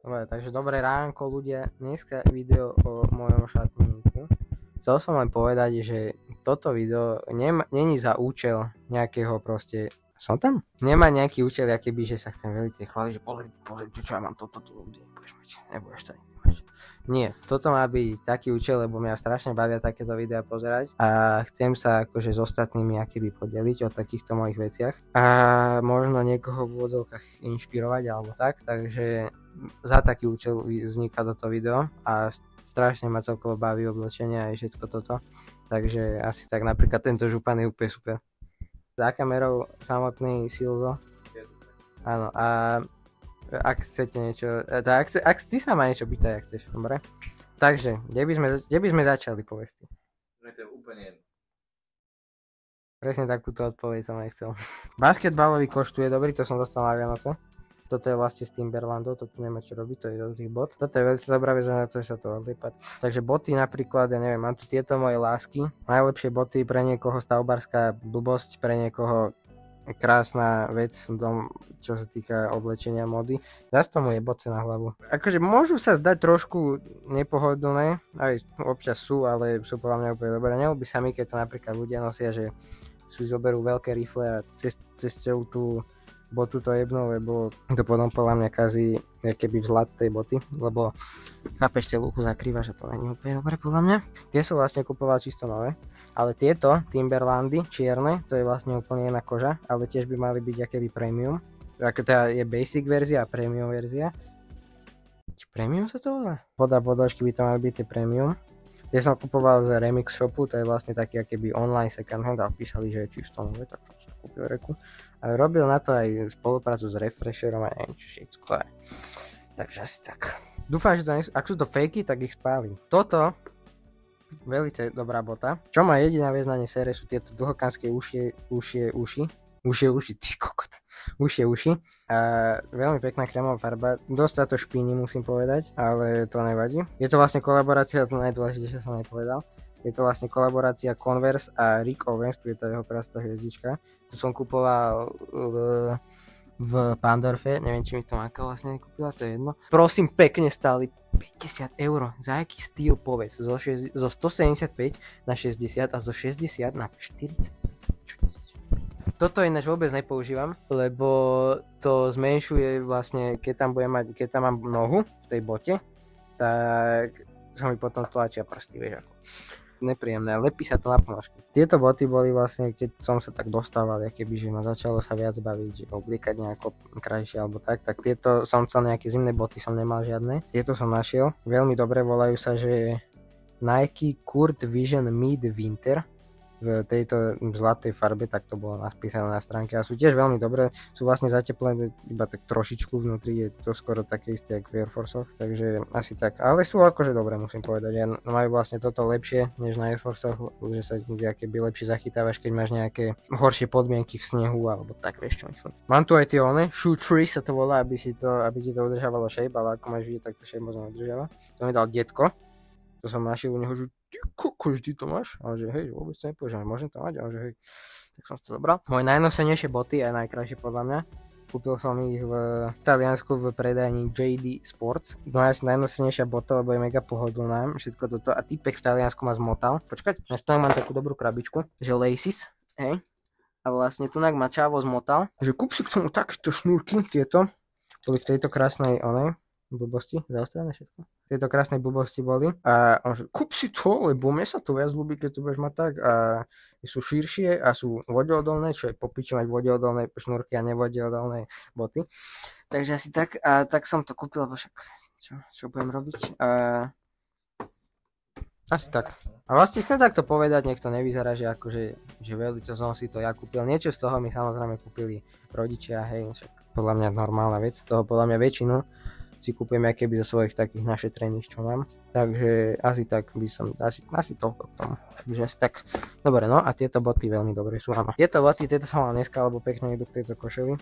Dobre, takže dobré ránko ľudia, dneska video o mojom šatníku. Chcel som len povedať, že toto video není za účel nejakého proste... Som tam? Nemá nejaký účel, aký by, že sa chcem veľmi chváliť, že pozrite, čo ja mám toto, ty nikdy nebudeš mať, nebudeš to nikdy mať. Nie, toto má byť taký účel, lebo mňa strašne bavia takéto videá pozerať a chcem sa akože s ostatnými akýby podeliť o takýchto mojich veciach a možno niekoho v úvodzovkách inšpirovať alebo tak, takže za taký účel vzniká toto video a strašne ma celkovo baví oblečenie a všetko toto, takže asi tak napríklad tento župan je úplne super. Za kamerou samotný Silzo. Áno, a ak chcete niečo, ak ty sa ma niečo pýtaj, ak chceš, dobre? Takže, kde by sme začali, povedz ti? To je úplne jedno. Presne takúto odpoveď som aj chcel. Basketbalový koš tu je dobrý, to som dostal na Vianoce. Toto je vlastne z Timberlandov, to tu nemá čo robiť, to je do tých bot. Toto je veľmi dobrá vec na to, že sa to odliepať. Takže boty napríklad, ja neviem, mám tu tieto moje lásky. Najlepšie boty pre niekoho stavbarská blbosť, pre niekoho krásna vec, čo sa týka oblečenia mody. Zas tomu je boce na hlavu. Akože môžu sa zdať trošku nepohodlné, aj občas sú, ale sú podľa mňa úplne dobré. Neľúbi sa mi, keď to napríklad ľudia nosia, že si zoberú veľké rifle a cez celú tú botu to jebnú, lebo to potom podľa mňa kazí keby vzhľad tej boty, lebo chápeš, celú uchu zakrýva, že to nie je úplne dobre podľa mňa. Tie sú vlastne kupovali čisto nové, ale tieto Timberlandy čierne, to je vlastne úplne iná koža, ale tiež by mali byť akéby premium, ako teda je basic verzia a premium verzia. Premium sa to volá? Podľa podložky by to mali byť tie premium. Tie som kupoval z Remix shopu, to je vlastne taký akéby online second hand a písali, že je čisto nové, tak som si to kúpil reku. Ale robil na to aj spoluprácu s Refresherom a neviem čo všetko. Takže asi tak. Dúfam, že to ak sú to fakey, tak ich spálim. Toto, veľmi dobrá bota. Čo má jediná vec na nej sere sú tieto dlhokánske uši, ty kokot. Uši. A veľmi pekná krémová farba. Dosť sa to špíni, musím povedať, ale to nevadí. Je to vlastne kolaborácia, to najdôležitejšie som nepovedal. Je to vlastne kolaborácia Converse a Rick Owens, tu je tá jeho krásna hviezdička. Tu som kupoval v Pandorfe, neviem či mi to Maka vlastne nekúpila, to je jedno. Prosím, pekne stáli 50 €. Za aký styl povedz? Zo 175 na 60 a zo 60 na 40. Toto ináč vôbec nepoužívam, lebo to zmenšuje vlastne, keď tam mám nohu v tej bote, tak sa mi potom tlačia prsty, vieš ako. Nepríjemné, lepí sa to na ponožky. Tieto boty boli vlastne, keď som sa tak dostával, keby že ma začalo sa viac baviť, že obliekať nejako krajšie alebo tak tieto som chcel nejaké zimné boty, som nemal žiadne. Tieto som našiel, veľmi dobre, volajú sa, že Nike Kurt Vision Mid Winter v tejto zlatej farbe, tak to bolo napísané na stránke a sú tiež veľmi dobré, sú vlastne zateplené iba tak trošičku, vnútri je to skoro také isté ako v Air Forceoch, takže asi tak, ale sú akože dobré, musím povedať, ja majú vlastne toto lepšie než na Air Forceoch, že sa keby lepšie zachytávaš, keď máš nejaké horšie podmienky v snehu alebo tak, vieš čo myslím. Mám tu aj tie shoe tree sa to volá, aby ti to udržávalo shape, ale ako máš vidieť, tak to shape moc neudržiava. To mi dal detko, to som našiel u neho, že ty kokos, ty to máš? A že hej, vôbec to nepovedal, môžem to mať? A že hej, tak som si to zobral. Moje najnosenejšie boty a najkrajšie podľa mňa. Kúpil som ich v Taliansku v predajni JD Sports. No asi najnosenejšia bota, lebo je mega pohodlná, všetko toto. A týpek v Taliansku ma zmotal. Počkať, až tu mám takú dobrú krabičku, že Laces, hej. A vlastne tu ma čavo zmotal, že kúp si k tomu takéto šnúrky, tieto. Boli v tejto krásnej blbosti, zaostrené všetko. Tieto krásne blbosti boli a on že kúp si to, lebo mne sa to viac ľúbi, keď to budeš mať tak a sú širšie a sú vodeodolné, čo je popiči mať vodeodolné šnúrky a nevodeodolné boty. Takže asi tak a tak som to kúpil, lebo však čo budem robiť asi tak. A vlastne chcem takto povedať, nech to nevyzerá, že akože že veľmi som si to ja kúpil. Niečo z toho mi samozrejme kúpili rodičia, hej, však podľa mňa normálna vec. Toho podľa mňa väčšinu si kúpim keby zo svojich takých našetrených, čo mám. Takže asi tak by som, asi toľko k tomu. Takže asi tak, dobre, no a tieto boty veľmi dobre sú, áno. Tieto boty, tieto som mal dneska, lebo pekne idú k tejto košeli.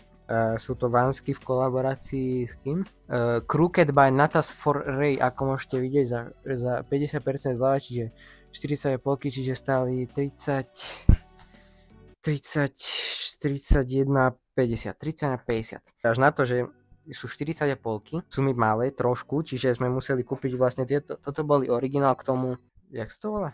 Sú to Vansky v kolaborácii s kým? Crooked by Natas for Ray, ako môžete vidieť za 50% zľava, čiže 40,5, čiže stáli 30, 31, 50, 30 na 50. Až na to, že sú 40,5, sú mi malé trošku, čiže sme museli kúpiť vlastne tieto, toto boli originál k tomu, jak sa to volá?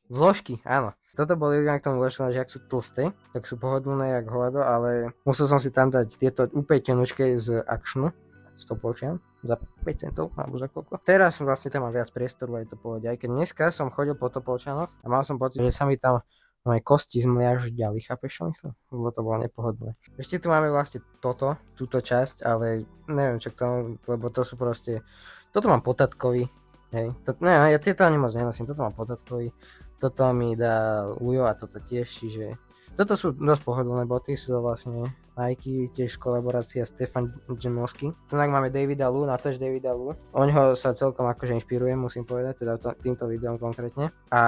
Vložky, áno. Toto boli originál k tomu vložky, že ak sú tlsté, tak sú pohodlné jak hovado, ale musel som si tam dať tieto úplne tenučké z Actionu, 100 Polčian, za 5 centov, alebo za koľko. Teraz vlastne tam mám viac priestoru, aj to povede. Aj keď dneska som chodil po Topolčanoch a mal som pocit, že sa mi tam moje kosti zmliažďali, chápeš čo myslím? Lebo to bolo nepohodlné. Ešte tu máme vlastne túto časť, ale neviem čo k tomu, lebo to sú proste, toto mám potatkový, hej. Ja tieto ani moc nenosím, toto mám potatkový, toto mi dá Ujo a toto tiež, čiže toto sú dosť pohodlné boty, sú to vlastne Nike, tiež kolaborácia Stefan Janovský. Tunak máme Davida Lu, natáč Davida Lu. Oňho sa celkom akože inšpirujem, musím povedať, teda týmto videom konkrétne. A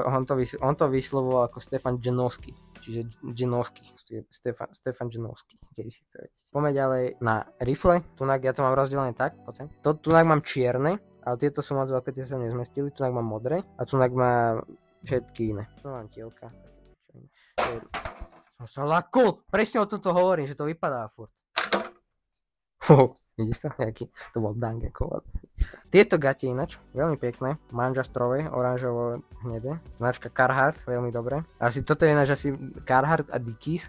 on to vyslovoval ako Stefan Janovský, čiže Janovský, Stefan Janovský, keby si chceli. Poďme ďalej na rifle. Tunak ja to mám rozdelené tak, poďme. Tunak mám čierne, ale tieto sú moc veľké, tie sa nezmestili. Tunak mám modré a tunak mám všetky iné. Tu mám tielka. Som sa lakol, presne o tomto hovorím, že to vypadá furt. Vidíš sa? Nejaký, to bol Dangekov. Tieto gate ináč, veľmi pekné, manžastrové, oranžovo hnedé, značka Carhartt, veľmi dobré. Toto je ináč asi Carhartt a Dickies,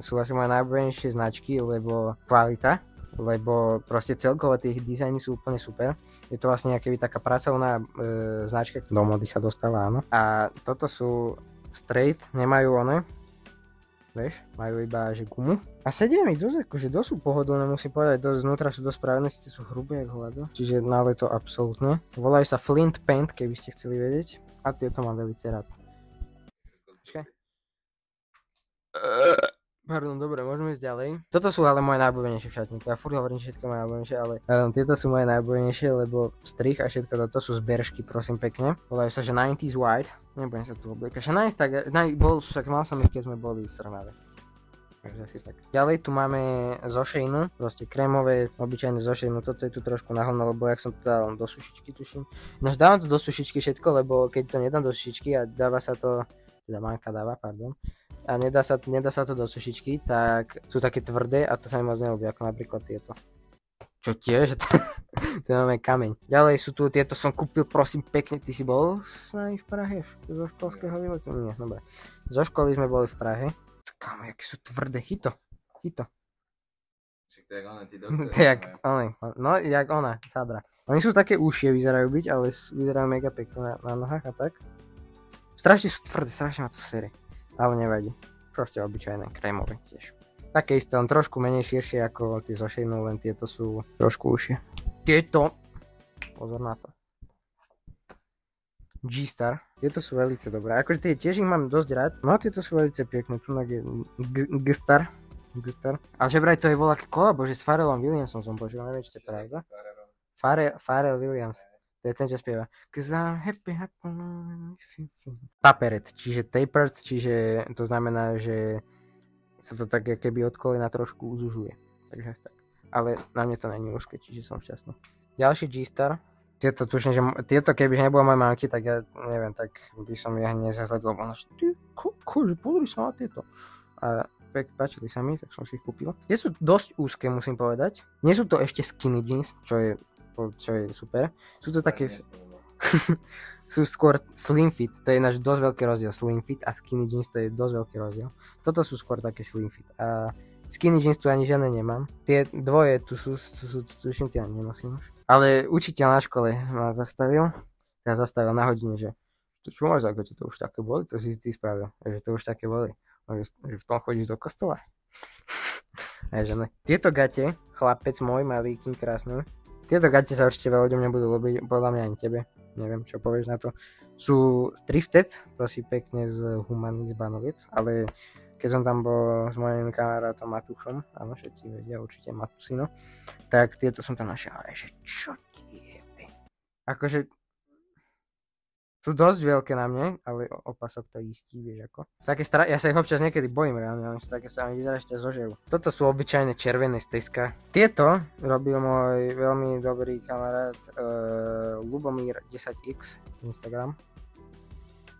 sú asi moje najobľúbenejšie značky, lebo kvalita, lebo proste celkovo tie dizajny sú úplne super. Je to vlastne nejaká taká pracovná značka, do mody sa dostala, áno. A toto sú straight, nemajú one, vieš, majú iba že gumu. A sedia mi dosť, akože dosť sú pohodlné, musím povedať, dosť znútra sú dosť práve, sú hrubé jak hovado, čiže na leto absolútne. Volajú sa Flint Pant, keby ste chceli vedieť, a tieto mám veľmi rád. Počkaj. Pardon, dobre, môžeme ísť ďalej. Toto sú ale moje najobľúbenejšie šatníky. Ja furt hovorím, že všetko moje najobľúbenejšie, ale tieto sú moje najobľúbenejšie, lebo strih a všetko toto sú zberžky, prosím pekne. Volajú sa, že 90s White. Nebudem sa tu obliekať. Mal som ich, keď sme boli v Trnave. Takže asi tak. Ďalej tu máme zo Sheinu, proste krémové, obyčajné zo Sheinu. Toto je tu trošku nahlno, lebo jak som to dal do sušičky, tuším. Nož dávam to do sušičky všetko, lebo keď to nedám do sušičky a dáva sa to, teda Manka dáva, pardon, a nedá sa to do sušičky, tak sú také tvrdé a to sa mi moc neľúbi, ako napríklad tieto. Čo tiež? To máme kameň. Ďalej sú tu, tieto som kúpil, prosím pekne, ty si bol s nami v Prahe? Zo školského výletu? Nie, dobre. Zo školy sme boli v Prahe. Kámo, jaké sú tvrdé, chyto. Však to je jak ona, tí doktori. Jak ona, Sadra. Oni sú také úšie, vyzerajú byť, ale vyzerajú mega pekne na nohách a tak. Strašne sú tvrdé, strašne ma to sere. Ale nevadí. Proste obyčajné, krémové tiež. Také isté, on trošku menej širšie ako tie zo Sheinu, len tieto sú trošku užšie. Tieto, pozor na to. G-Star, tieto sú veľmi dobré. Akože tie tiež ich mám dosť rád. No tieto sú veľmi pekné, tu je G-Star. Ale že vraj to je voľaké kolabo, že s Pharrellom Williamsom som počul, neviem, či to je pravda. Pharrell Williams. To je ten, čo spieva. Taperet, čiže tapered, čiže to znamená, že sa to tak keby od kolena trošku uzužuje. Takže tak. Ale na mne to není úzke, čiže som šťastný. Ďalší G-Star. Tieto tuším, že tieto keby nebola moja mamky, tak ja neviem, tak by som ja nezahľadol. Ona že pozri sa na tieto. A páčili sa mi, tak som si ich kúpil. Tie sú dosť úzke, musím povedať. Nie sú to ešte skinny jeans, čo je super. Sú to také... sú skôr slim fit, to je náš dosť veľký rozdiel. Slim fit a skinny jeans, to je dosť veľký rozdiel. Toto sú skôr také slim fit. A skinny jeans tu ani žiadne nemám. Tie dvoje tu sú tuším, tie ani nenosím už. Ale učiteľ na škole ma zastavil na hodine, že čo máš za to už také boli, to si ty spravil, že to už také boli. Že v tom chodíš do kostola. A že ne. Tieto gate, chlapec môj malý, kým krásny, tieto gate sa určite veľa ľuďom nebudú ľúbiť, podľa mňa ani tebe. Neviem, čo povieš na to. Sú thrifted, prosím pekne z Humany, z Banoviec, ale keď som tam bol s mojím kamarátom Matúšom, áno, všetci vedia určite Matúsino, tak tieto som tam našiel, ale že čo ti je? Akože sú dosť veľké na mne, ale opasok to istí, vieš ako. Ja sa ich občas niekedy bojím reálne, oni sú také sa mi vyzerá ešte zožejú. Toto sú obyčajné červené z Teska. Tieto robil môj veľmi dobrý kamarát Lubomír 10x Instagram.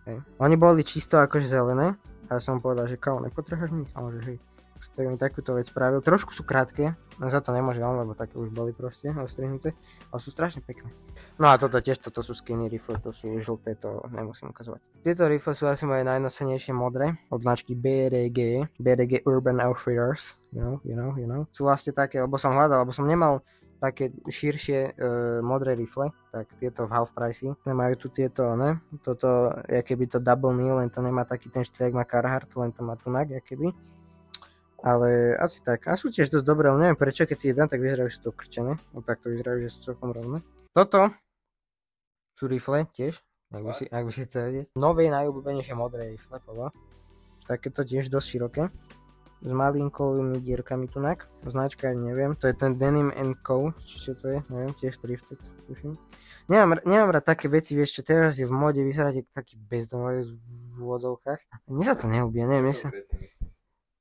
Hej. Oni boli čisto akože zelené a som povedal, že kámo, nepotrebuješ mi? A on že hej. tak mi takúto vec spravil. Trošku sú krátke, za to nemôže on, lebo také už boli proste ostrihnuté, ale sú strašne pekné. No a toto sú skinny rifle, to sú žlté, to nemusím ukazovať. Tieto rifle sú asi moje najnosenejšie modré od značky BRG Urban Outfitters, you know. Sú vlastne také, lebo som hľadal, lebo som nemal také širšie modré rifle, tak tieto v half price. Nemajú tu tieto, ne? Toto, jakoby to double knee, len to nemá taký ten štýl, jak má Carhartt, len to má tunak, jakoby. Ale asi tak. A sú tiež dosť dobré, ale neviem prečo, keď si jeden, tak vyzerajú, že sú to ukrčené. No tak to vyzerajú, že sú celkom rovné. Toto sú rifle tiež, ak by si chcel vedieť. Nové najobľúbenejšie modré rifle, podľa. Takéto tiež dosť široké. S malinkovými dierkami tunak. Značka neviem, to je ten Denim & Co. Čo to je, neviem, tiež thrifted, tuším. Nemám rád také veci, vieš čo, teraz je v móde vyzerať taký bezdomový v úvodzovkách. Mne sa to neľúbi, neviem,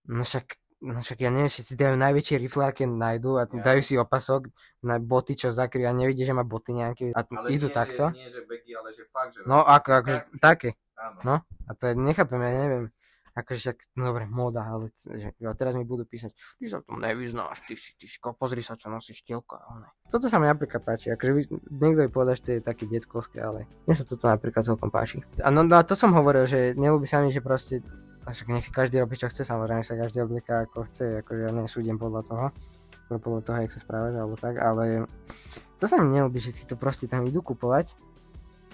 No však ja neviem, že si dajú najväčšie rifle, aké nájdu a dajú si opasok na boty, čo zakryjú a nevidí, že má boty nejaké a ale idú nie, takto. Nie, že begy, ale že fakt, že... No akože také. Áno. No a to je, nechápem, ja neviem. Akože však, no dobre, móda, ale že, jo, teraz mi budú písať, ty sa v tom nevyznáš, ty si, pozri sa, čo nosíš tielko a one. Toto sa mi napríklad páči, akože niekto by povedal, že to je také detkovské, ale mne sa toto napríklad celkom páči. A no a to som hovoril, že neľúbi sa mi, že proste však nech si každý robí, čo chce, samozrejme sa každý oblieká ako chce, akože ja nesúdim podľa toho, jak sa správaš alebo tak, ale to sa mi neľúbi, že si to proste tam idú kupovať.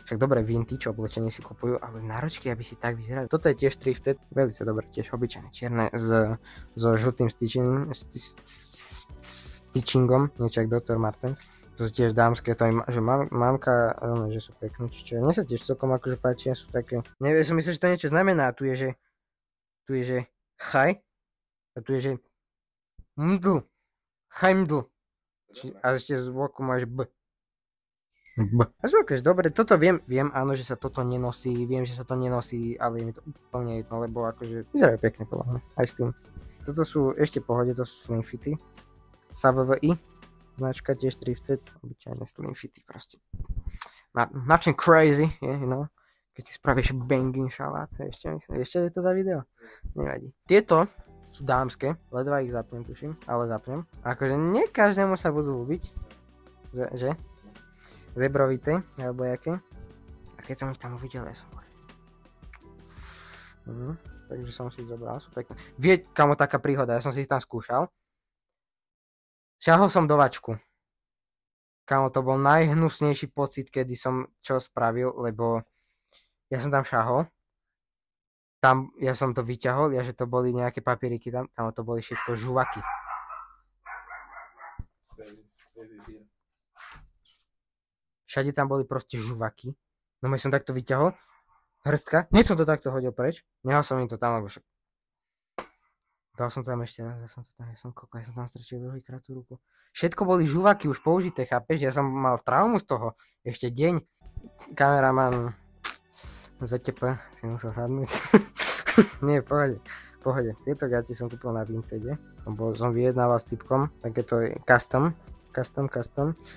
Však dobre, vintage oblečenie si kupujú, ale náročky, aby si tak vyzerali. Toto je tiež thrifted, veľmi dobre, tiež obyčajné čierne so žltým stitchingom, niečo jak Dr. Martens. To sú tiež dámske, to je, že mamka, že sú pekné, čiže mne sa tiež celkom akože páčia, sú také, neviem, som myslel, že to niečo znamená, tu je, že chaj, a tu je, že mdl, chajmdl, a ešte z boku máš b. A sú akože dobre, toto viem, áno, že sa toto nenosí, viem, že sa to nenosí, ale je mi to úplne jedno, lebo akože vyzerajú pekne podľa mňa, aj s tým. Toto sú ešte pohode, to sú slim fity. SAVVI, značka tiež thrifted, obyčajné slim fity proste. Nothing crazy, you know, keď si spravíš banging šalát, ešte je to za video? Nevadí. Tieto sú dámske, ledva ich zapnem, tuším, ale zapnem. Akože nie každému sa budú ľúbiť, že? Zebrovité, alebo jaké. A keď som ich tam uvidel, ja som takže som si ich zobral, sú pekné. Vie, kamo, taká príhoda, ja som si ich tam skúšal. Šahol som do vačku. Kamo, to bol najhnusnejší pocit, kedy som čo spravil, lebo ja som tam šahol. Tam, ja som to vyťahol, že to boli nejaké papieriky tam to boli všetko žuvaky. Všade tam boli proste žuvaky. No ja som takto vyťahol. Hrstka. Hneď som to takto hodil preč. Nehal som im to tam, lebo však... Dal som tam ešte raz. Ja som tam strčil druhýkrát tú ruku. Všetko boli žuvaky už použité, chápeš? Ja som mal traumu z toho. Ešte deň. Kameraman ZTP si musel sadnúť. Nie, pohode. Tieto gaty som kúpil na Vintage. Som vyjednával s typkom. Takéto je custom.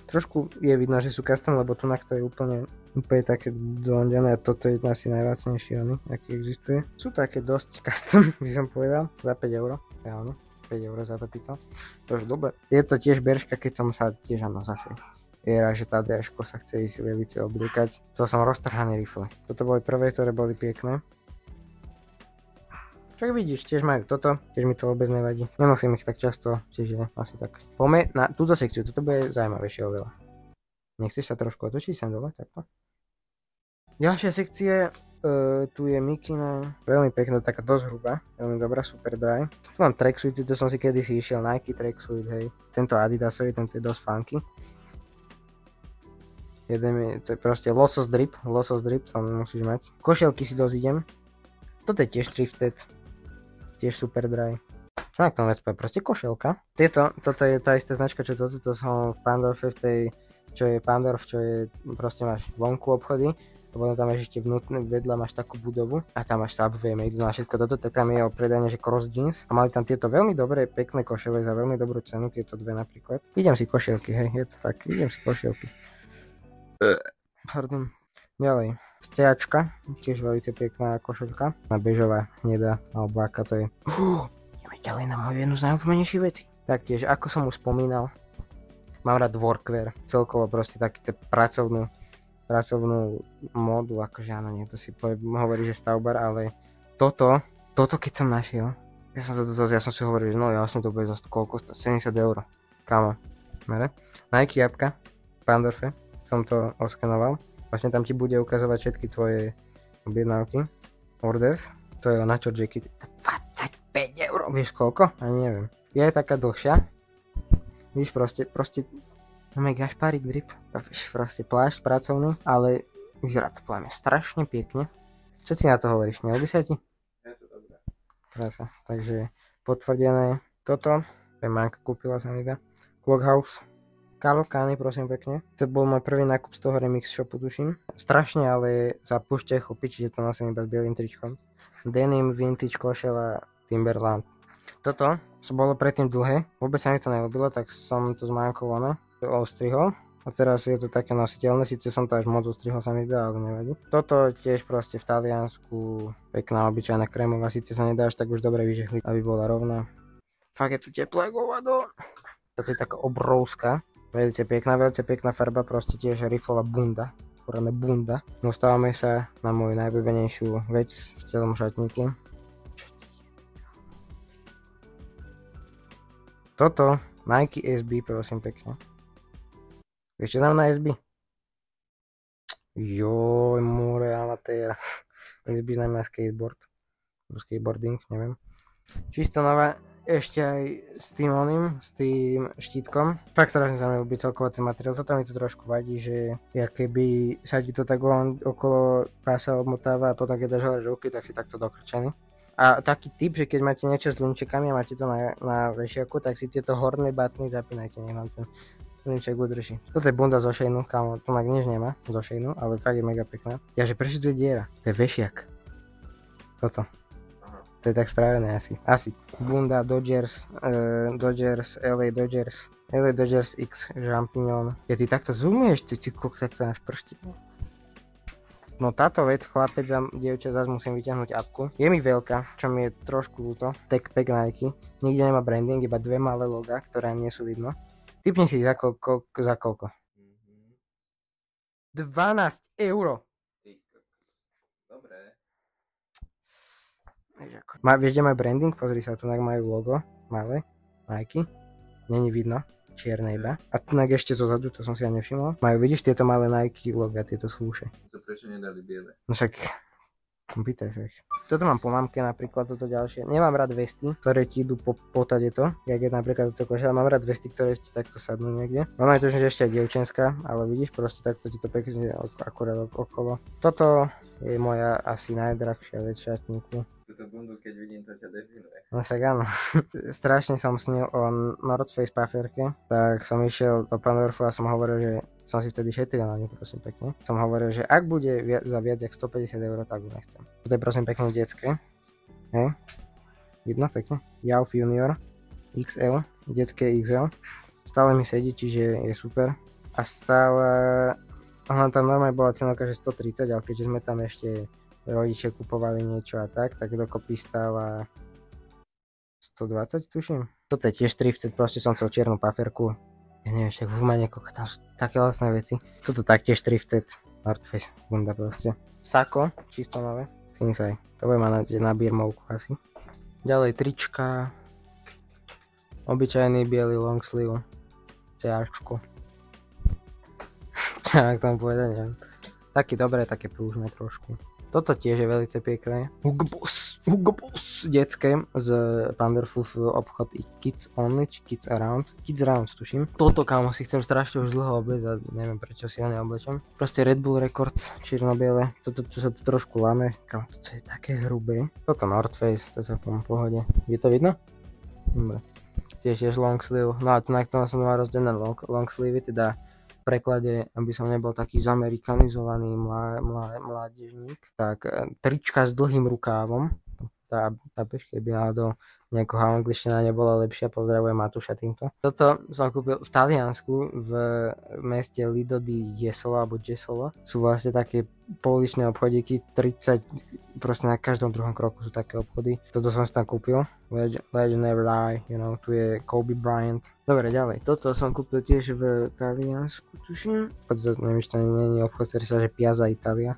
Trošku je vidno, že sú custom, lebo tu to je úplne také doľadené a toto je asi najlacnejší aký existuje. Sú také dosť custom, by som povedal, za 5 €, reálne, 5 € za to pýtal. To už dobre. Je to tiež beržka, keď som sa tiež zase že tá DŠko sa chce ísť veľmi obliekať. Chcel som roztrhané rifle. Toto boli prvé, ktoré boli pekné. Však vidíš, tiež majú toto, tiež mi to vôbec nevadí. Nenosím ich tak často, čiže asi tak. Poďme na túto sekciu, toto bude zaujímavejšie oveľa. Nechceš sa trošku otočiť sem dole, takto? Ďalšia sekcia, tu je mikina, veľmi pekná, taká dosť hrubá, veľmi dobrá, super dry. Tu mám tracksuit, to som si kedysi išiel, Nike tracksuit, hej. Tento Adidasový, tento je dosť funky. To je proste losos drip, tam musíš mať. Košielky si dosť idem. Toto je tiež thrifted. Tiež super dry. Čo ma k tomu vec povie? Proste košelka. Toto je tá istá značka, čo toto som v Pandorfe, čo je Pandorf, čo je, proste máš vonku obchody, a potom tam máš ešte vedľa máš takú budovu a tam máš Subway, Made na všetko toto, tak tam je o predajne, že cross jeans a mali tam tieto veľmi dobré, pekné košele za veľmi dobrú cenu, tieto dve napríklad. Idem si košielky, hej, je to tak, idem si košielky. Pardon. Ďalej. Sceačka, tiež veľmi pekná košelka. Na bežová, hnedá, alebo aká to je. ďalej na moju jednu z najobľúbenejších vecí. Taktiež, ako som už spomínal, mám rád workwear, celkovo proste taký pracovnú módu, akože áno, niekto si hovorí, že stavbar, ale toto keď som našiel, ja som si hovoril, že no jasne to bude za koľko, 70 €, kámo, Nike apka, v Pandorfe, som to oskenoval, vlastne tam ti bude ukazovať všetky tvoje objednávky, orders, to je na čo jacket, 25 €, vieš koľko? Ani neviem, je taká dlhšia, víš proste, gašparík drip, proste plášť pracovný, ale vyzerá to podľa mňa strašne pekne. Čo si na to hovoríš, neľúbi sa ti? Je to dobré. Krása, takže potvrdené toto, Manka kúpila sa mi dá, Clockhouse, Karl Kani, prosím pekne, to bol môj prvý nákup z toho Remix shopu, tuším, strašne ale za púšte chlpy, čiže to nosím iba s bielým tričkom, Denim Vintage košela Timberland. Toto bolo predtým dlhé, vôbec sa mi to neľúbilo, tak som to s Mankou ostrihol a teraz je to také nositeľné, síce som to až moc ostrihol sa mi zdá, ale nevadí. Toto tiež proste v Taliansku, pekná obyčajná krémová, síce sa nedá až tak už dobre vyžehliť, aby bola rovná. Fakt je tu teplé govado. Toto je taká obrovská, veľmi pekná farba, proste tiež riflová bunda, poradná bunda. Dostávame sa na moju najobľúbenejšiu vec v celom šatníku. Toto Nike SB, prosím pekne. Vieš čo tam na SB? Joj, more amatéra. SB znamená skateboard. Skateboarding, neviem. Čisto nová, ešte aj s tým štítkom. Fakt strašne sa mi ľúbi celkovo ten materiál. Toto mi to trošku vadí, že keby sa ti to tak okolo pása obmotáva a potom keď dáš hore ruky, tak si takto dokrčený. A taký tip, že keď máte niečo s linčekami a máte to na vešiaku, tak si tieto horné batny zapínajte, nech vám ten linček udrží. Toto je bunda zo Sheinu, kámo, to tak nič nemá zo Sheinu, ale fakt je mega pekná. Jaže prečo tu je diera? To je vešiak. Toto. To je tak spravené asi. Bunda Dodgers, LA Dodgers X Champignon. Ja ty takto zoomuješ, ty kokot, takto náš pršti. No táto vec, chlapec a dievča, zase musím vyťahnuť apku. Je mi veľká, čo mi je trošku ľúto. Techpack Nike. Nikde nemá branding, iba dve malé logá, ktoré nie sú vidno. Tipni si za koľko. 12 €. Dobre. Vieš, kde majú branding? Pozri sa, tu majú logo, malé, Nike. Není vidno, čierne iba. A tu ešte zo zadu, to som si ja nevšimol. Majú, vidíš, tieto malé Nike loga, tieto slúše. To prečo nedali biele? No však, pýtaj sa ich. Toto mám po mamke napríklad, toto ďalšie. Nemám rád vesty, ktoré ti idú po tadeto, jak je napríklad toto košela. Mám rád vesty, ktoré ti takto sadnú niekde. Mám aj to, že ešte aj dievčenská, ale vidíš, proste takto ti to pekne akurát okolo. Toto je moja asi najdrahšia vec v šatníku. Túto bundu, keď vidím, to ťa definuje. No však áno. Strašne som snil o North Face pufferke, tak som išiel do Pandorfu a som hovoril, že som si vtedy šetril na ňu, prosím pekne. Som hovoril, že ak bude za viac jak 150 €, tak ju nechcem. Toto je prosím pekne detské. Hej. Vidno pekne. Jauf Junior XL, detské XL. Stále mi sedí, čiže je super. A stále, ona tam normálne bola cenovka, že 130, ale keďže sme tam ešte rodičia kupovali niečo a tak dokopy stáva 120, tuším. Toto je tiež thrifted, proste som chcel čiernu pufferku. Ja neviem, však v Humane, tam sú také vlastné veci. Toto taktiež thrifted, North Face, bunda proste. Sako, čisto nové, Sinsai. To bude mať na birmovku asi. Ďalej trička. Obyčajný biely long sleeve. CAčko. Čo mám k tomu povedať, neviem. Taký dobré, také prúžne trošku. Toto tiež je veľmi pekné. Hugo Boss detské z Pandorfu v obchod Kids Only, či Kids Around. Kids Around tuším. Toto kámo si chcem strašne už dlho obliecť a neviem prečo si ho neoblečem. Proste Red Bull Records, čierno-biele. Toto tu sa to trošku láme. Kámo, toto je také hrubé. Toto North Face, to je v pohode. Je to vidno? Dobre. Tiež long sleeve. No a tu na ktorom som mal rozdelené long sleeve, teda v preklade, aby som nebol taký zamerikanizovaný mládežník, tak trička s dlhým rukávom, tá keby náhodou nejakého angličtina nebola lepšia, pozdravujem Matúša týmto. Toto som kúpil v Taliansku, v meste Lido di Jesolo, alebo Jesolo. Sú vlastne také pouličné obchodíky, 30 proste na každom druhom kroku sú také obchody. Toto som si tam kúpil. Legend Never Die, you know, tu je Kobe Bryant. Dobre, ďalej. Toto som kúpil tiež v Taliansku, tuším. Neviem, či to nie je obchod, ktorý sa že Piazza Italia.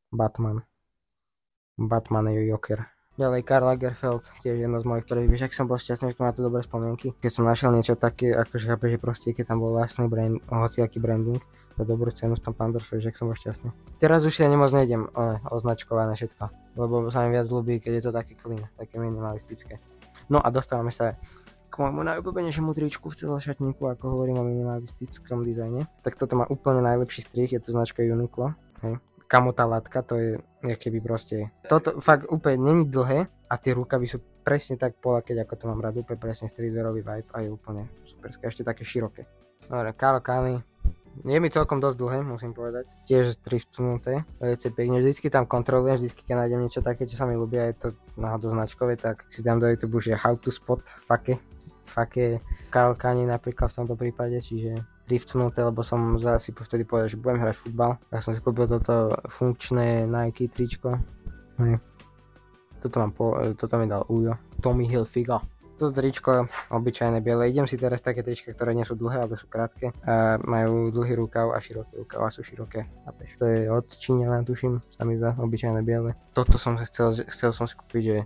Batman je Joker. Ďalej Karl Lagerfeld, tiež jedno z mojich prvých, vieš, ak som bol šťastný, že to má to dobré spomienky. Keď som našiel niečo také, akože chápeš, že proste, keď tam bol vlastný brand, hociaký branding, za dobrú cenu v tom Pandorfe, že ak som bol šťastný. Teraz už si ani moc nejdem označkované všetko, lebo sa mi viac ľúbi, keď je to také clean, také minimalistické. No a dostávame sa k môjmu najobľúbenejšiemu tričku v celom šatníku, ako hovorím o minimalistickom dizajne. Tak toto má úplne najlepší strih, je to značka Uniqlo, hej. Kamo tá latka, to je keby proste, toto fakt úplne není dlhé a tie rukavy sú presne tak polakeť, ako to mám rád, úplne presne streetwearový vibe a je úplne superské, ešte také široké. Dobre, Carl Kani, je mi celkom dosť dlhé, musím povedať, tiež thriftunuté, veľmi pekne, vždycky tam kontrolujem, vždycky keď nájdem niečo také, čo sa mi ľúbia, je to náhodou značkové, tak si dám do YouTube, že how to spot fake Carl Kani napríklad v tomto prípade, čiže thriftunuté, lebo som si vtedy povedal, že budem hrať futbal, tak som si kúpil toto funkčné Nike tričko. Toto mi dal Ujo, Tommy Hilfiger. Toto tričko, obyčajné biele, idem si teraz také trička, ktoré nie sú dlhé, ale sú krátke a majú dlhý rukav a široké rukav a sú široké. To je od Číňana, tuším, sa mi zdá, obyčajné biele. Toto som chcel som si kúpiť, že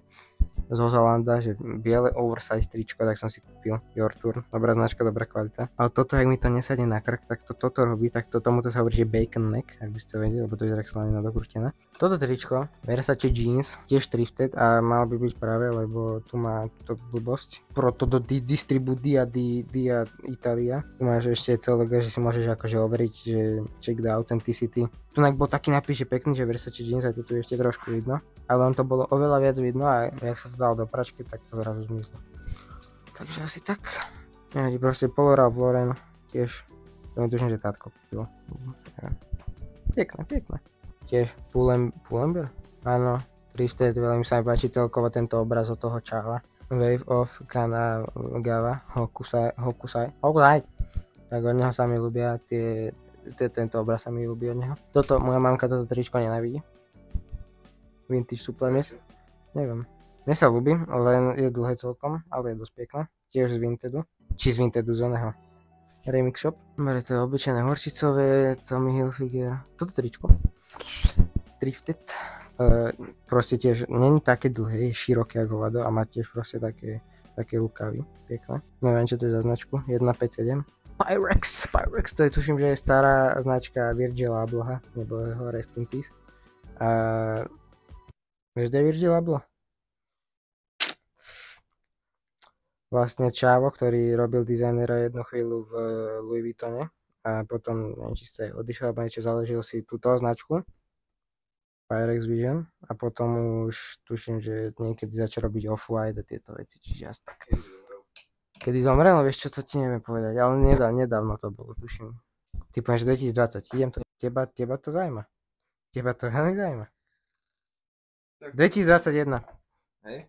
zo Zalanda, že biele oversize tričko, tak som si kúpil Your Tour, dobrá značka, dobrá kvalita. Ale toto, ak mi to nesadne na krk, tak toto robí, tak tomuto sa hovorí, že bacon neck, ak by ste vedeli, lebo to je slanina dokrútená. Toto tričko, Versace jeans, tiež thrifted a mal by byť práve, lebo tu má to blbosť. Proto do Distribudia di Italia. Tu máš ešte celé, že si môžeš akože overiť, že check the authenticity. Tu bol taký nápis, že pekný, že Versace jeans, aj tu ešte trošku vidno. Ale on to bolo oveľa viac vidno a jak sa to dalo do pračky, tak to zrazu zmizlo. Takže asi tak. Nevadí, proste Polo Ralph Lauren tiež. To mi tuším, že tátko kúpilo. Pekné. Tiež Pull&Bear? Áno, thrifted, veľmi sa mi páči celkovo tento obraz od toho čála. Wave of Kanagawa Hokusai. Tak od neho sa mi ľúbia tento obraz sa mi ľúbi od neho. Moja mamka toto tričko nenávidí. Vintage Supplement. Neviem. Mne sa ľúbi, len je dlhé celkom, ale je dosť pekné. Tiež z Vintedu. Či z Vintedu z oného Remix Shop. Dobre, to je obyčajné horčicové, Tommy Hilfiger. Toto tričko. Thrifted. Proste tiež není také dlhé, je široké ako hovado a má tiež proste také rukavy. Pekné. Neviem, čo to je za značku. 157. Pyrex, to je tuším, že je stará značka Virgila Abloha, nebo jeho Rest in Peace. Vieš, kde je Virgil Abloh? Vlastne Čávo, ktorý robil dizajnera jednu chvíľu v Louis Vuittone a potom, neviem, či ste odišiel alebo niečo, založil si túto značku Pyrex Vision a potom už tuším, že niekedy začal robiť Off-White a tieto veci, čiže asi tak. Kedy zomrel, vieš čo, to ti neviem povedať, ale nedávno to bolo, tuším. Ty povieš 2020, idem to, teba to zaujíma. Teba to veľmi zaujíma. 2021. Hej?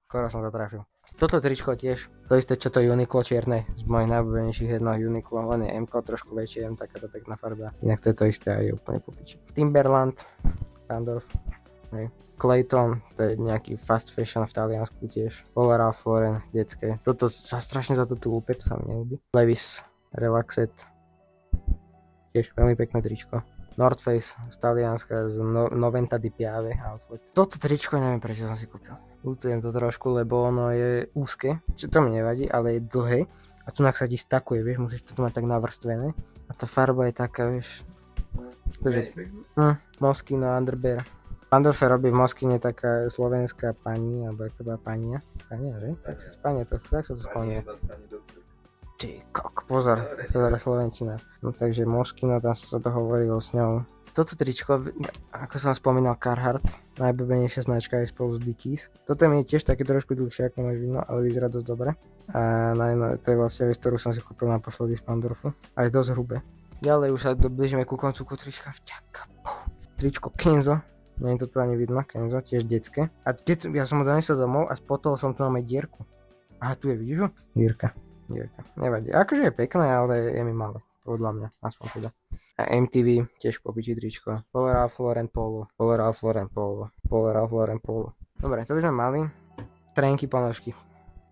Skoro som to trafil. Toto tričko tiež, to isté čo to Uniqlo čierne, z mojich najobľúbenejších jednoho Uniqlo, len je M-ko, trošku väčšie, takáto pekná farba. Inak to je to isté a je úplne popiči. Timberland, Pandorf, hej. Clayton, to je nejaký fast fashion v Taliansku tiež. Polo Ralph Lauren, detské. Toto sa strašne za to tu lúpe, to sa mi neľúbi. Levi's, Relaxed, tiež veľmi pekné tričko. North Face z Talianska, z Noventa di Piave outfit. Toto tričko neviem prečo som si kúpil. Ľutujem to trošku, lebo ono je úzke, čo to mi nevadí, ale je dlhé. A tu sa ti stakuje, vieš, musíš to mať tak navrstvené. A tá farba je taká, vieš. Moschino Underbear. Pandorfe robí v Moschine taká slovenská pani, alebo jak to bola pania? Pania, že? Tak sa to spomína. Ty kok, pozor, to je slovenčina. No takže Moschino, tam sa to hovorilo s ňou. Toto tričko, ako som spomínal, Carhartt, najobľúbenejšia značka je spolu s Dickies. Toto mi je tiež také trošku dlhšie, ako máš vidno, ale vyzerá dosť dobre. A to je vlastne vec, ktorú som si kúpil naposledy z Pandorfu. A je dosť hrubé. Ďalej už sa blížime ku koncu trička. Tričko Kenzo. Nie je to tu ani vidno, Kenzo, tiež detské. A ja som ho donesol domov a spotol som tu na dierku. Aha, tu je, vidíš ho? Dierka. Nevadí. Akože je pekné, ale je mi malé. podľa mňa, aspoň teda. A MTV, tiež popiči tričko. Polar Ralph Lauren Polo. Dobre, to by sme mali. Trenky, ponožky.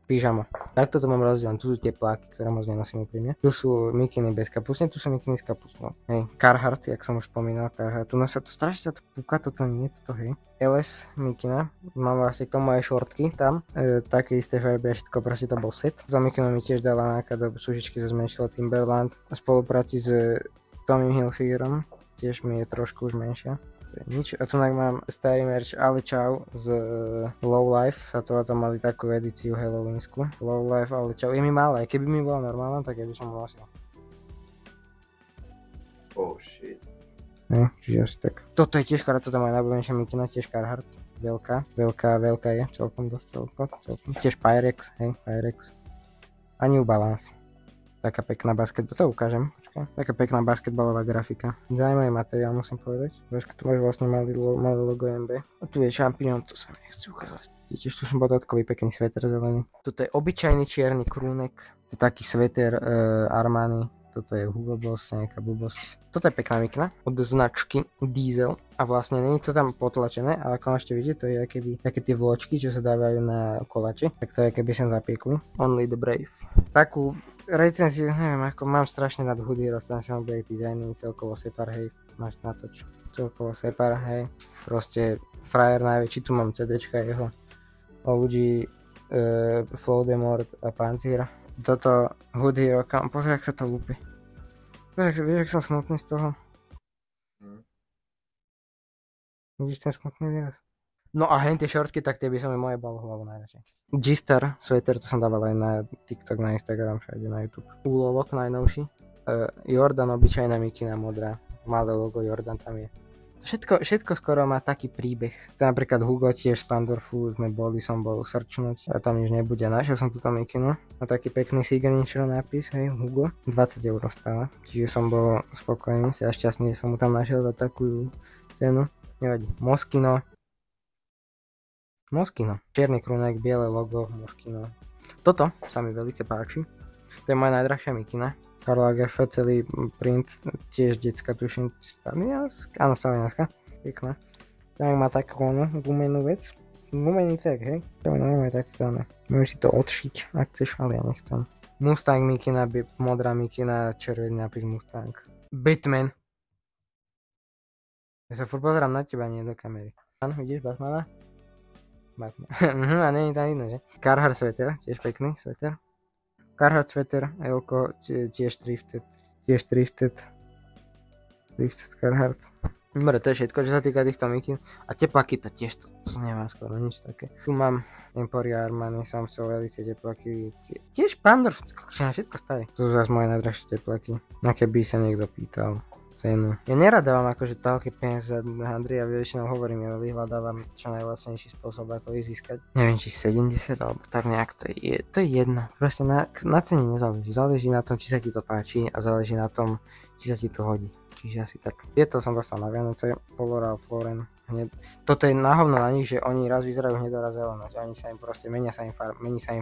Pyžamo. Takto to mám rozdelené. Tu sú tepláky, ktoré moc nenosím úprimne. Tu sú mikiny bez kapusne, tu sú mikiny s kapusnou. Hej, Carhartt, jak som už spomínal, Carhartt. Tu sa to strašne sa to púka, toto nie, toto hej. LS mikina, mám vlastne k tomu aj šortky tam, také isté farby a všetko, proste to bol set. Za mikinou mi tiež dala nejaká do sušičky, sa zmenšila Timberland v spolupráci s Tommy Hilfigerom, tiež mi je trošku už menšia. Nič. A tu mám starý merch Ale Čau z Low Life. Sa to mali takú edíciu halloweensku. Low Life Ale Čau. Je mi malé. Keby mi bola normálna, tak ja by som ho nosil. Oh shit. Čiže asi tak. Toto je tiež Carhartt, toto moja najobľúbenejšia mikina, tiež Carhartt. Veľká je. Celkom. Tiež Pyrex, hej, Pyrex. A New Balance. Taká pekná to ukážem. Taká pekná basketbalová grafika. Zaujímavý materiál, musím povedať. Tu máš vlastne malé logo MB. A tu je šampión, to sa mi nechce ukázať. Tiež tu som bodotkový pekný sveter zelený. Toto je obyčajný čierny krúnek. To je taký sveter Armani. Toto je Hugo Boss, nejaká blbosť. Toto je pekná mikna od značky Diesel. A vlastne nie je to tam potlačené, ale ako môžete vidieť, to je akéby také tie vločky, čo sa dávajú na koláče. Tak to je keby sem zapiekli. Only the brave. Takú recenziu, neviem ako, mám strašne nad hoodie, tam sa bude dizajny, celkovo separ, hej, máš na to čo, celkovo separ, hej, proste frajer najväčší, tu mám CDčka jeho, OG, Flow de Mort a Pancír, toto hoodie, pozri, jak sa to lúpi, vieš, jak som smutný z toho, vidíš ten smutný výraz? No a hen tie šortky, tak tie by som mi moje bal hlavu najradšej. G-Star sweater, to som dával aj na TikTok, na Instagram, všade na YouTube. Úlovok najnovší. Jordan, obyčajná mikina modrá. Malé logo Jordan tam je. Všetko skoro má taký príbeh. To napríklad Hugo tiež z Pandorfu, som bol srčnúť a tam nič nebude. Našiel som túto mikinu. A taký pekný signature nápis, hej, Hugo. 20 € stále. Čiže som bol spokojný a šťastný, že som mu tam našiel za takú cenu. Nevadí. Moschino. Čierny krúnek, biele logo, Moschino. Toto sa mi veľmi páči. To je moja najdrahšia mikina. Karl Lagerfeld, celý print, tiež detská, tuším, Stanielska. Áno, Stanielska. Pekná. Tak má takú gumenú vec. Gumený cek, hej? To je normálne tak stále. Môžeš si to odšiť, ak chceš, ale ja nechcem. Mustang mikina, modrá mikina, červený nápis Mustang. Batman. Ja sa furt pozerám na teba, nie do kamery. Áno, vidíš Batmana? A není tam vidno, že? Carhartt sweater, tiež pekný sweater. Carhartt sweater, Elko, tiež thrifted. Thrifted Carhartt. Dobre, to je všetko, čo sa týka týchto mikin. A teplaky, to tiež to nemám skoro nič také. Tu mám Emporia Armani, som chcel veľké teplaky. Tiež Pandorf, všetko staví. Tu sú zase moje najdrahšie teplaky. Na keby sa niekto pýtal cenu. Ja nerad dávam akože toľké peniaze na Andreja, väčšinou hovorím, ja vyhľadávam čo najlacnejší spôsob, ako ich získať. Neviem, či 70 alebo tak nejak, to je jedno. Proste na cene nezáleží. Záleží na tom, či sa ti to páči a záleží na tom, či sa ti to hodí. Čiže asi tak. Tieto som dostal na Vianoce, Polar Ralph Lauren. Toto je náhovno na nich, že oni raz vyzerajú hnedo, raz zeleno. Oni sa im proste, mení sa im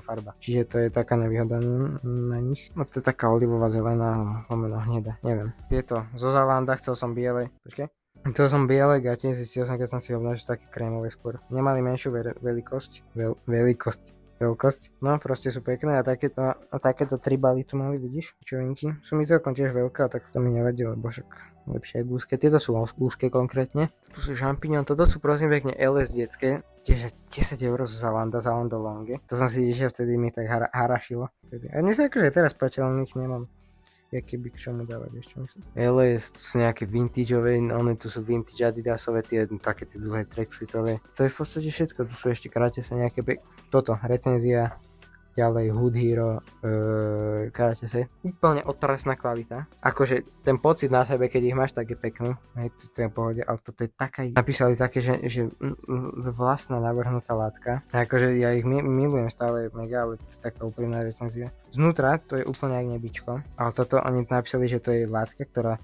farba. Čiže to je taká nevýhoda na nich. No to je taká olivová zelená, lomeno hneda, neviem. Tieto zo Zalanda, chcel som biele. Počkej. Chcel som biele gate, zistil som, keď som si obnášal také krémové skôr. Nemali menšiu veľkosť. No proste sú pekné a takéto 3 baly tu mali, vidíš? Čovinky. Sú mi celkom tiež veľké, tak to mi nevadí, lebo však lepšie aj úzke. Tieto sú úzke konkrétne. Tu sú šampiňón, toto sú prosím pekne LS detské. Tiež 10 € zo Zalando Longe. To som si išiel, vtedy mi tak harašilo. A mne sa akože teraz páčilo, nich nemám. Jaké by k čomu dávať, ešte myslím. LS, tu sú nejaké vintageové, tu sú vintage adidasové, také tie dlhé tracksuitové. To je v podstate všetko, tu sú ešte kráte sa nejaké toto, recenzia, ďalej Hood Hero, kráte sa, úplne otrasná kvalita. Akože ten pocit na sebe, keď ich máš, tak je pekný, hej, to je v pohode, ale toto je taká, napísali také, že vlastná navrhnutá látka. Akože ja ich milujem stále, mega, ale to je taká úprimná recenzia. Znútra to je úplne jak nebičko, ale toto oni napísali, že to je látka, ktorá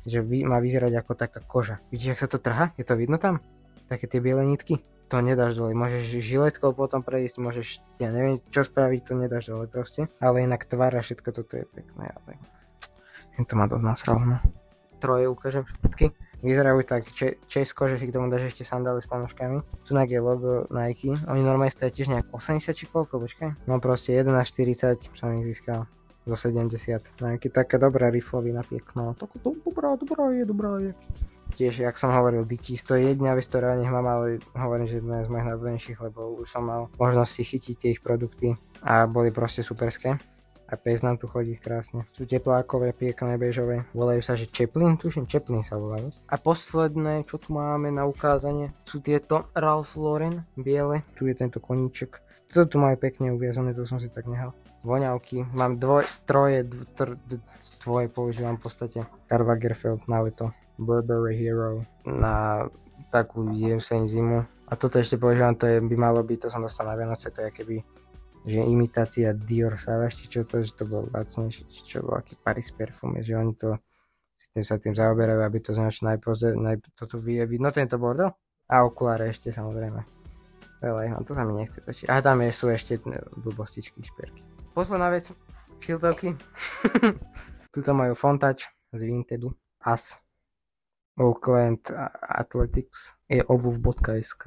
má vyzerať ako taká koža. Vidíš, ak sa to trhá? Je to vidno tam? Také tie biele nitky? To nedáš dole, môžeš žiletkou potom prejsť, môžeš, ja neviem čo spraviť, to nedáš dole proste. Ale inak tvár a všetko toto je pekné, ale To má dosť nasralo, no. Troje ukážem všetky. Vyzerajú tak česko, že si k tomu dáš ešte sandály s ponožkami. Tu je logo Nike. Oni normálne stojí tiež nejak 80 či koľko, počkaj. No proste 11,40 som ich získal. Zo 70. Nike taká dobrá riflovina pekná. Tak to dobrá je. Tiež, jak som hovoril, Dickies, to je jediná vec, ktorá nech mám, ale hovorím, že jedna z mojich najobľúbenejších, lebo už som mal možnosť si chytiť tie ich produkty a boli proste superské. A pes nám tu chodí krásne. Sú teplákové, pekné, bežové. Volajú sa, že Chaplin, tuším, Chaplin sa volajú. A posledné, čo tu máme na ukázanie, sú tieto Ralph Lauren, biele. Tu je tento koníček. Toto tu majú pekne uviazané, to som si tak nehal. Voňavky, mám troje používam v podstate. Karl Lagerfeld, máme to. Burberry Hero na takú jeseň zimu. A toto ešte používam, to je, by malo byť, to som dostal na Vianoce, to je keby že imitácia Dior Savage, či čo to, že to bol lacnejšie, či čo bol aký Paris Perfume, že oni to sa tým zaoberajú, aby to značne toto vidno tento bordel. A okuláre ešte samozrejme. Veľa, no to sa mi nechce točiť. A tam sú ešte blbostičky, šperky. Posledná vec, šiltovky. Tuto majú Fontouch z Vintedu, As, Oakland Athletics, je obuv.sk.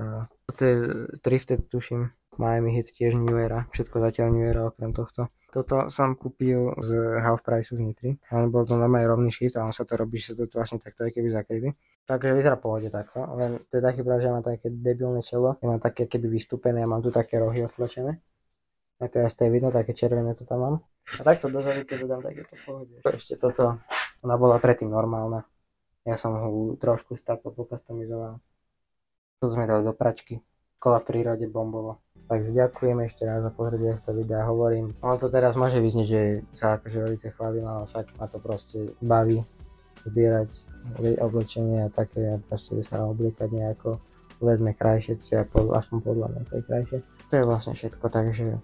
To je Thrifted, tuším. Miami Heat tiež New Era, všetko zatiaľ New Era okrem tohto. Toto som kúpil z Half Price z Nitry. On bol to normálne rovný shift a on sa to robí, že sa to vlastne takto je keby zakrytý. Takže vyzerá pohode takto, len to je taký pravda, že mám také debilné čelo. Ja mám také keby vystúpené a mám tu také rohy otlačené. A teraz to je vidno, také červené to tam mám. A takto dozadu, keď to dám, tak je to pohode. Ešte toto, ona bola predtým normálna. Ja som ho trošku stále pokustomizoval. Toto sme dali do pračky. Kola v prírode bombovo. Takže ďakujem ešte raz za pozrieť to videa, hovorím. Ono to teraz môže vyznieť, že sa akože veľmi chválim, ale však ma to proste baví zbierať oblečenie a také a proste sa obliekať nejako vezme krajšie, aspoň podľa mňa to je krajšie. To je vlastne všetko, takže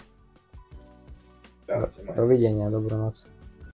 dovidenia, dobrú noc.